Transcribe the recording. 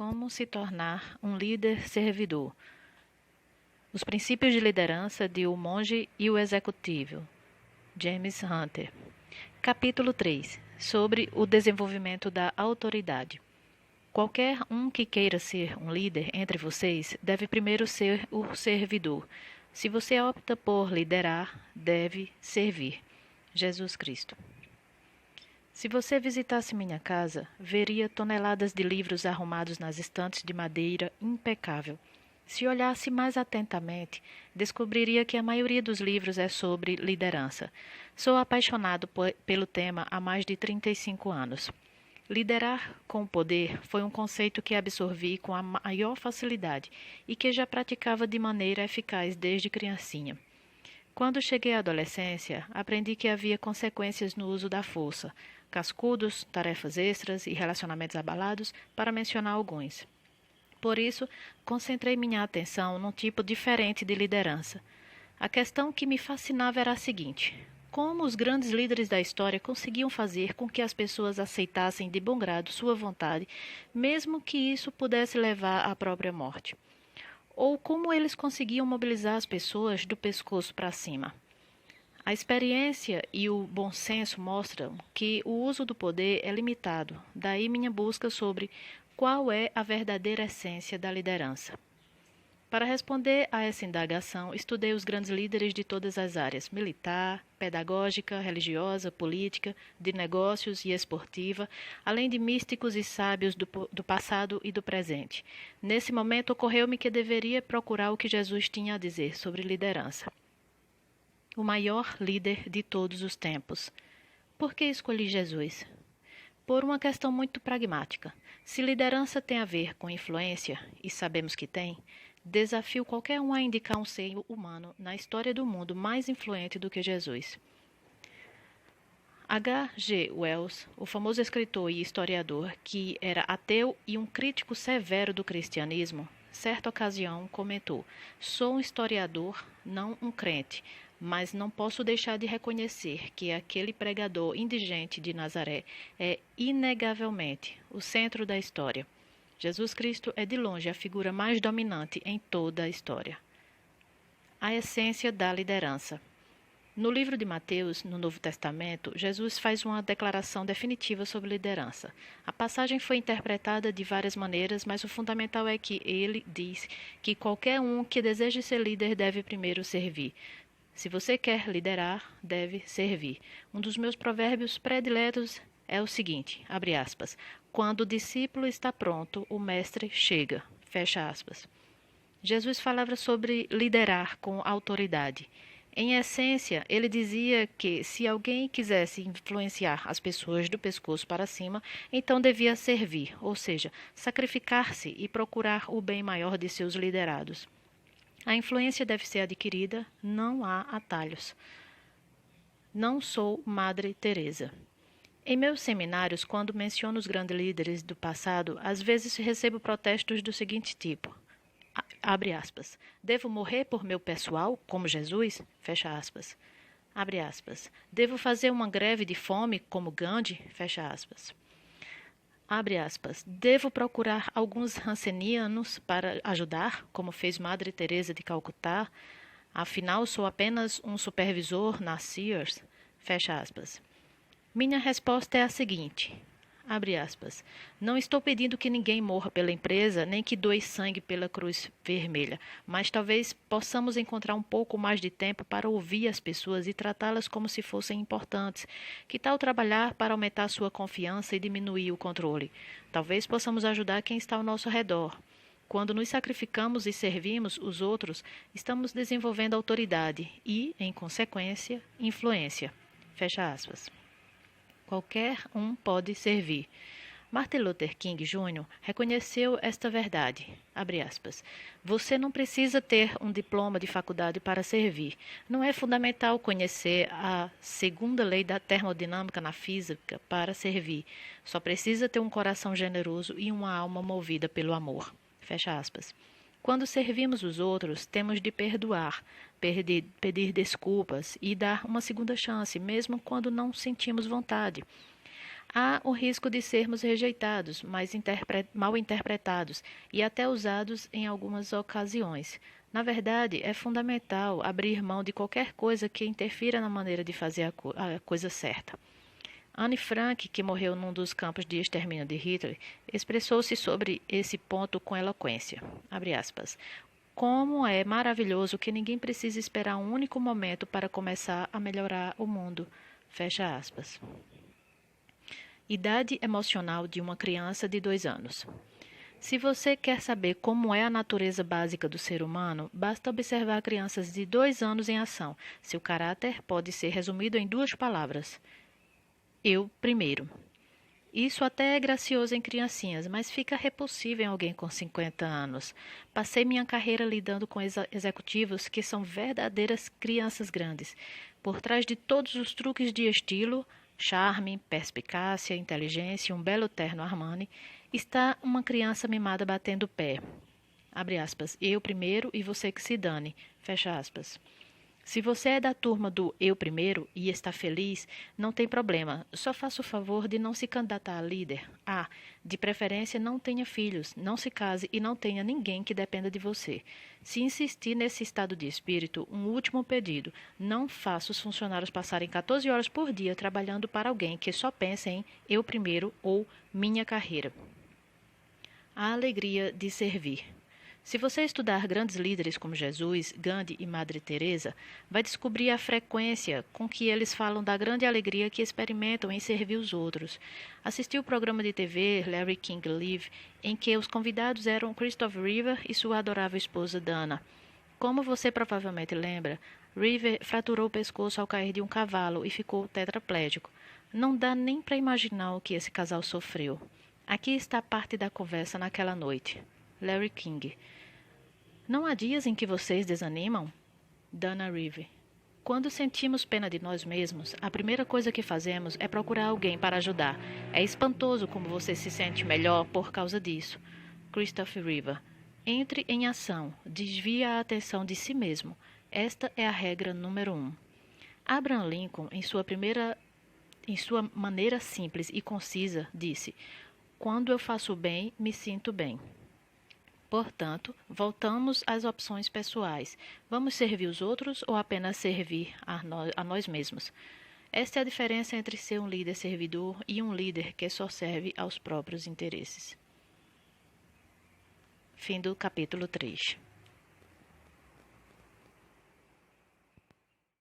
Como se tornar um líder servidor. Os princípios de liderança de O Monge e o Executivo. James Hunter. Capítulo 3. Sobre o desenvolvimento da autoridade. Qualquer um que queira ser um líder entre vocês deve primeiro ser o servidor. Se você opta por liderar, deve servir. Jesus Cristo. Se você visitasse minha casa, veria toneladas de livros arrumados nas estantes de madeira impecável. Se olhasse mais atentamente, descobriria que a maioria dos livros é sobre liderança. Sou apaixonado pelo tema há mais de 35 anos. Liderar com poder foi um conceito que absorvi com a maior facilidade e que já praticava de maneira eficaz desde criancinha. Quando cheguei à adolescência, aprendi que havia consequências no uso da força, cascudos, tarefas extras e relacionamentos abalados, para mencionar alguns. Por isso, concentrei minha atenção num tipo diferente de liderança. A questão que me fascinava era a seguinte: como os grandes líderes da história conseguiam fazer com que as pessoas aceitassem de bom grado sua vontade, mesmo que isso pudesse levar à própria morte? Ou como eles conseguiam mobilizar as pessoas do pescoço para cima? A experiência e o bom senso mostram que o uso do poder é limitado, daí minha busca sobre qual é a verdadeira essência da liderança. Para responder a essa indagação, estudei os grandes líderes de todas as áreas: militar, pedagógica, religiosa, política, de negócios e esportiva, além de místicos e sábios do passado e do presente. Nesse momento, ocorreu-me que deveria procurar o que Jesus tinha a dizer sobre liderança. O maior líder de todos os tempos. Por que escolhi Jesus? Por uma questão muito pragmática. Se liderança tem a ver com influência, e sabemos que tem, desafio qualquer um a indicar um ser humano na história do mundo mais influente do que Jesus. H. G. Wells, o famoso escritor e historiador que era ateu e um crítico severo do cristianismo, certa ocasião comentou: "Sou um historiador, não um crente, mas não posso deixar de reconhecer que aquele pregador indigente de Nazaré é inegavelmente o centro da história. Jesus Cristo é de longe a figura mais dominante em toda a história." A essência da liderança. No livro de Mateus, no Novo Testamento, Jesus faz uma declaração definitiva sobre liderança. A passagem foi interpretada de várias maneiras, mas o fundamental é que ele diz que qualquer um que deseje ser líder deve primeiro servir. Se você quer liderar, deve servir. Um dos meus provérbios prediletos é o seguinte, abre aspas: "Quando o discípulo está pronto, o mestre chega", fecha aspas. Jesus falava sobre liderar com autoridade. Em essência, ele dizia que se alguém quisesse influenciar as pessoas do pescoço para cima, então devia servir, ou seja, sacrificar-se e procurar o bem maior de seus liderados. A influência deve ser adquirida, não há atalhos. Não sou Madre Teresa. Em meus seminários, quando menciono os grandes líderes do passado, às vezes recebo protestos do seguinte tipo: abre aspas, "Devo morrer por meu pessoal, como Jesus?", fecha aspas. Abre aspas, "Devo fazer uma greve de fome, como Gandhi?", fecha aspas. Abre aspas, "Devo procurar alguns rancenianos para ajudar, como fez Madre Teresa de Calcutá? Afinal, sou apenas um supervisor na Sears?", fecha aspas. Minha resposta é a seguinte, abre aspas, "Não estou pedindo que ninguém morra pela empresa, nem que doe sangue pela Cruz Vermelha, mas talvez possamos encontrar um pouco mais de tempo para ouvir as pessoas e tratá-las como se fossem importantes. Que tal trabalhar para aumentar sua confiança e diminuir o controle? Talvez possamos ajudar quem está ao nosso redor. Quando nos sacrificamos e servimos os outros, estamos desenvolvendo autoridade e, em consequência, influência." Fecha aspas. Qualquer um pode servir. Martin Luther King Jr. reconheceu esta verdade, abre aspas, "Você não precisa ter um diploma de faculdade para servir. Não é fundamental conhecer a segunda lei da termodinâmica na física para servir. Só precisa ter um coração generoso e uma alma movida pelo amor." Fecha aspas. Quando servimos os outros, temos de perdoar, pedir desculpas e dar uma segunda chance, mesmo quando não sentimos vontade. Há o risco de sermos rejeitados, mal interpretados e até usados em algumas ocasiões. Na verdade, é fundamental abrir mão de qualquer coisa que interfira na maneira de fazer a coisa certa. Anne Frank, que morreu num dos campos de extermínio de Hitler, expressou-se sobre esse ponto com eloquência. Abre aspas. Como é maravilhoso que ninguém precise esperar um único momento para começar a melhorar o mundo. Fecha aspas. Idade emocional de uma criança de 2 anos. Se você quer saber como é a natureza básica do ser humano, basta observar crianças de 2 anos em ação. Seu caráter pode ser resumido em 2 palavras. Eu primeiro. Isso até é gracioso em criancinhas, mas fica repulsivo em alguém com 50 anos. Passei minha carreira lidando com executivos que são verdadeiras crianças grandes. Por trás de todos os truques de estilo, charme, perspicácia, inteligência e um belo terno Armani, está uma criança mimada batendo o pé. Abre aspas. Eu primeiro e você que se dane. Fecha aspas. Se você é da turma do eu primeiro e está feliz, não tem problema. Só faça o favor de não se candidatar a líder. De preferência, não tenha filhos, não se case e não tenha ninguém que dependa de você. Se insistir nesse estado de espírito, um último pedido. Não faça os funcionários passarem 14 horas por dia trabalhando para alguém que só pensa em eu primeiro ou minha carreira. A alegria de servir. Se você estudar grandes líderes como Jesus, Gandhi e Madre Teresa, vai descobrir a frequência com que eles falam da grande alegria que experimentam em servir os outros. Assisti o programa de TV Larry King Live, em que os convidados eram Christopher Reeve e sua adorável esposa Dana. Como você provavelmente lembra, Reeve fraturou o pescoço ao cair de um cavalo e ficou tetraplégico. Não dá nem para imaginar o que esse casal sofreu. Aqui está parte da conversa naquela noite. Larry King. Não há dias em que vocês desanimam? Dana Reeve. Quando sentimos pena de nós mesmos, a primeira coisa que fazemos é procurar alguém para ajudar. É espantoso como você se sente melhor por causa disso. Christopher Reeve. Entre em ação. Desvie a atenção de si mesmo. Esta é a regra número 1. Abraham Lincoln, em sua maneira simples e concisa, disse: quando eu faço bem, me sinto bem. Portanto, voltamos às opções pessoais. Vamos servir os outros ou apenas servir a nós mesmos? Esta é a diferença entre ser um líder servidor e um líder que só serve aos próprios interesses. Fim do capítulo 3.